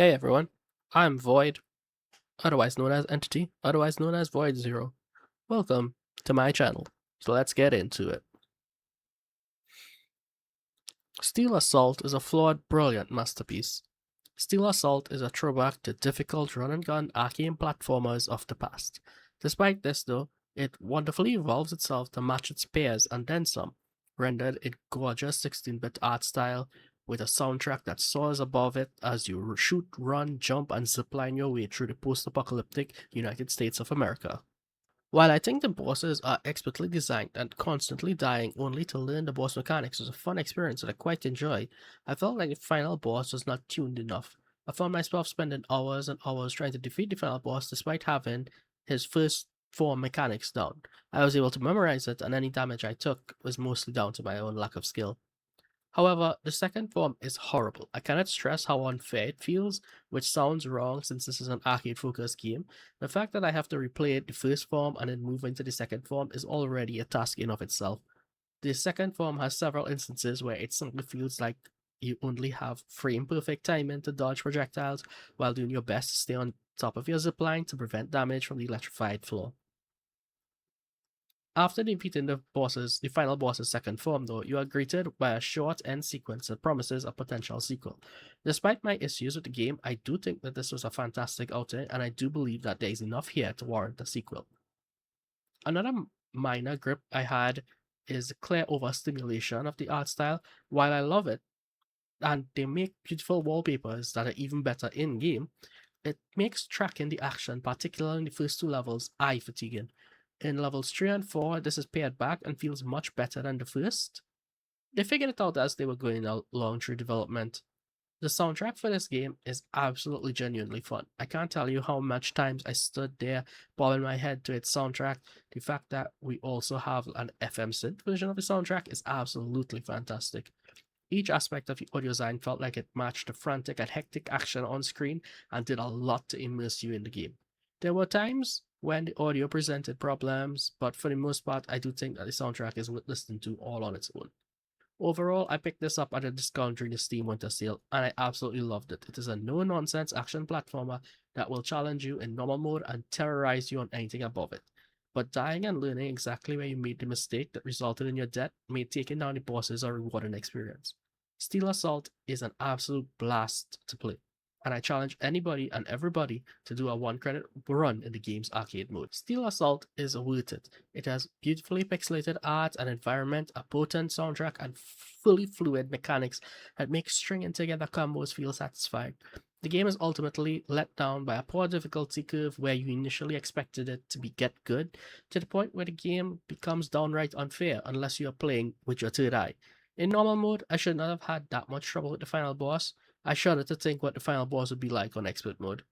Hey everyone, I'm Void, otherwise known as Entity, otherwise known as Void Zero. Welcome to my channel. So let's get into it. Steel Assault is a flawed, brilliant masterpiece. Steel Assault is a throwback to difficult run-and-gun arcade platformers of the past. Despite this though, it wonderfully evolves itself to match its peers and then some, rendered in gorgeous 16-bit art style with a soundtrack that soars above it as you shoot, run, jump, and zipline your way through the post-apocalyptic United States of America. While I think the bosses are expertly designed and constantly dying only to learn the boss mechanics was a fun experience that I quite enjoy, I felt like the final boss was not tuned enough. I found myself spending hours and hours trying to defeat the final boss despite having his first form mechanics down. I was able to memorize it, and any damage I took was mostly down to my own lack of skill. However, the second form is horrible. I cannot stress how unfair it feels, which sounds wrong since this is an arcade-focused game. The fact that I have to replay the first form and then move into the second form is already a task in of itself. The second form has several instances where it simply feels like you only have frame-perfect timing to dodge projectiles while doing your best to stay on top of your zipline to prevent damage from the electrified floor. After defeating the final boss's second form, though, you are greeted by a short end sequence that promises a potential sequel. Despite my issues with the game, I do think that this was a fantastic outing, and I do believe that there is enough here to warrant a sequel. Another minor grip I had is the clear overstimulation of the art style. While I love it, and they make beautiful wallpapers that are even better in game, it makes tracking the action, particularly in the first two levels, eye fatiguing. In levels 3 and 4, this is pared back and feels much better than the first. They figured it out as they were going along through development. The soundtrack for this game is absolutely genuinely fun. I can't tell you how much times I stood there bobbing my head to its soundtrack. The fact that we also have an FM synth version of the soundtrack is absolutely fantastic. Each aspect of the audio design felt like it matched the frantic and hectic action on screen and did a lot to immerse you in the game. There were times when the audio presented problems, but for the most part, I do think that the soundtrack is worth listening to all on its own. Overall, I picked this up at a discount during the Steam Winter Sale, and I absolutely loved it. It is a no-nonsense action platformer that will challenge you in normal mode and terrorize you on anything above it. But dying and learning exactly where you made the mistake that resulted in your death made taking down the bosses a rewarding experience. Steel Assault is an absolute blast to play, and I challenge anybody and everybody to do a 1 credit run in the game's arcade mode. Steel Assault is worth it. It has beautifully pixelated art and environment, a potent soundtrack, and fully fluid mechanics that make stringing together combos feel satisfying. The game is ultimately let down by a poor difficulty curve where you initially expected it to be get good, to the point where the game becomes downright unfair unless you are playing with your third eye. In normal mode, I should not have had that much trouble with the final boss. I shudder to think what the final boss would be like on expert mode.